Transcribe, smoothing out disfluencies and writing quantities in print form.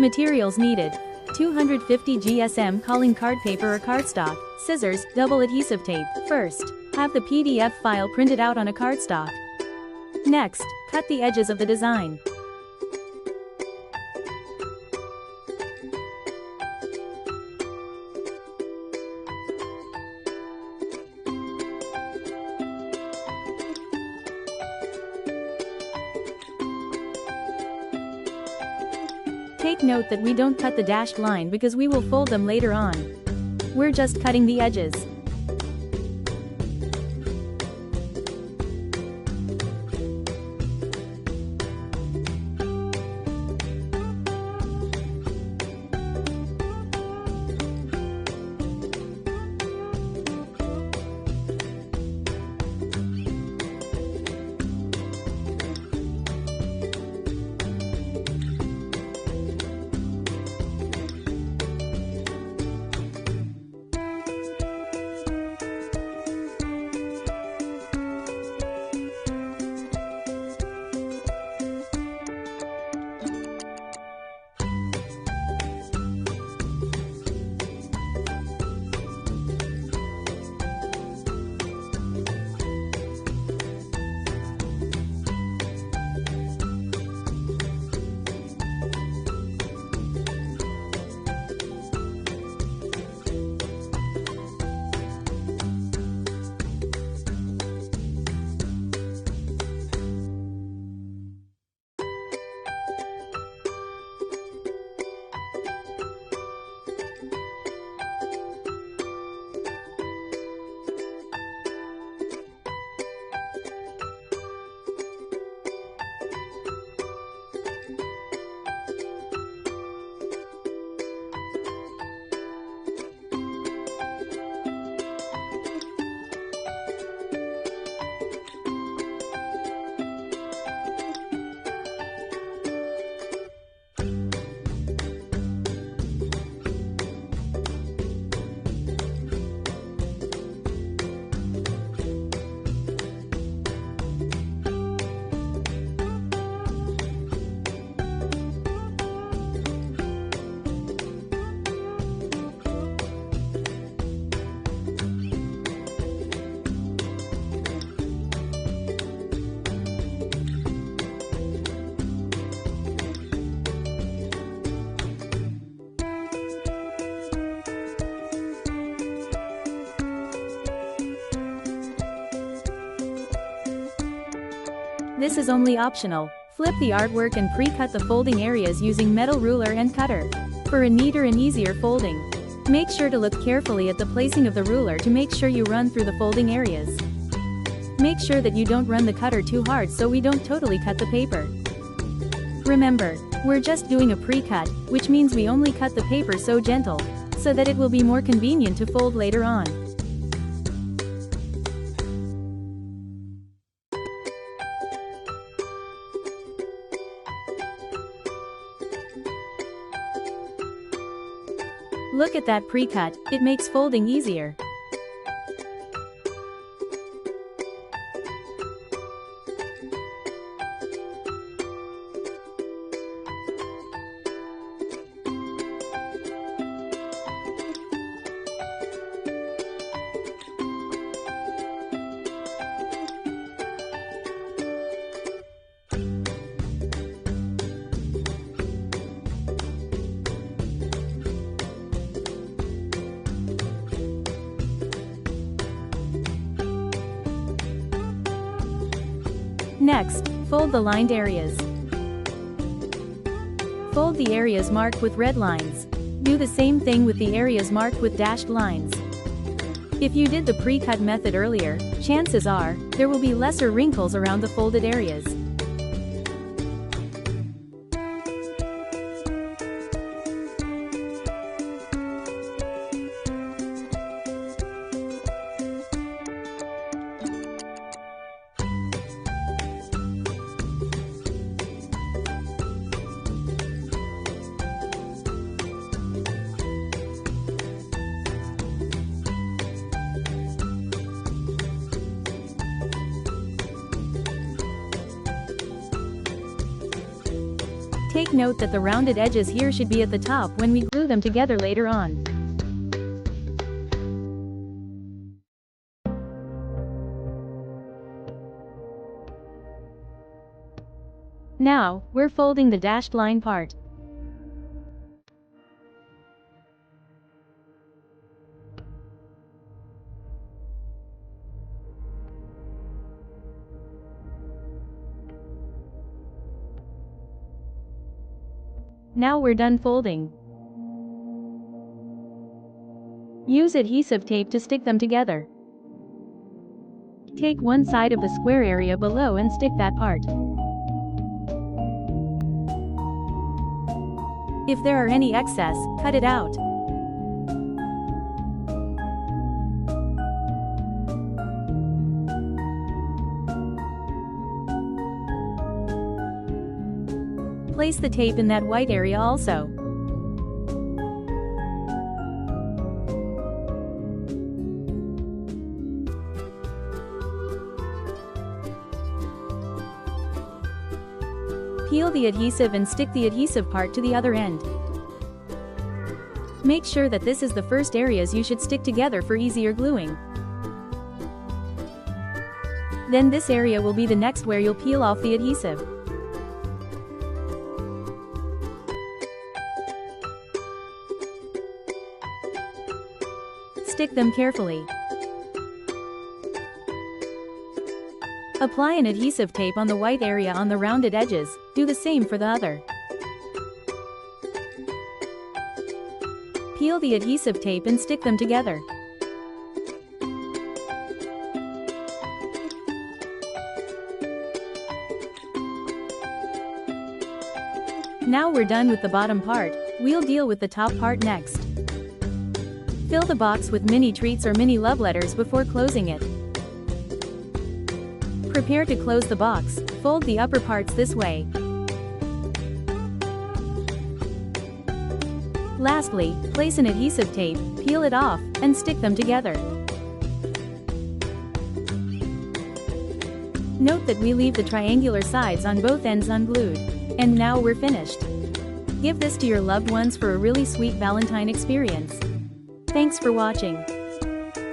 Materials needed: 250 GSM calling card paper or cardstock, scissors, double adhesive tape. First, have the PDF file printed out on a cardstock. Next, cut the edges of the design. Take note that we don't cut the dashed line because we will fold them later on. We're just cutting the edges. This is only optional. Flip the artwork and pre-cut the folding areas using metal ruler and cutter. For a neater and easier folding, make sure to look carefully at the placing of the ruler to make sure you run through the folding areas. Make sure that you don't run the cutter too hard so we don't totally cut the paper. Remember, we're just doing a pre-cut, which means we only cut the paper so gentle, so that it will be more convenient to fold later on. Look at that pre-cut, it makes folding easier. Next, fold the lined areas. Fold the areas marked with red lines. Do the same thing with the areas marked with dashed lines. If you did the pre-cut method earlier, chances are, there will be lesser wrinkles around the folded areas. Take note that the rounded edges here should be at the top when we glue them together later on. Now, we're folding the dashed line part. Now we're done folding. Use adhesive tape to stick them together. Take one side of the square area below and stick that part. If there are any excess, cut it out. Place the tape in that white area also. Peel the adhesive and stick the adhesive part to the other end. Make sure that this is the first areas you should stick together for easier gluing. Then this area will be the next where you'll peel off the adhesive. Stick them carefully. Apply an adhesive tape on the white area on the rounded edges, do the same for the other. Peel the adhesive tape and stick them together. Now we're done with the bottom part, we'll deal with the top part next. Fill the box with mini treats or mini love letters before closing it. Prepare to close the box, fold the upper parts this way. Lastly, place an adhesive tape, peel it off, and stick them together. Note that we leave the triangular sides on both ends unglued. And now we're finished. Give this to your loved ones for a really sweet Valentine experience. Thanks for watching.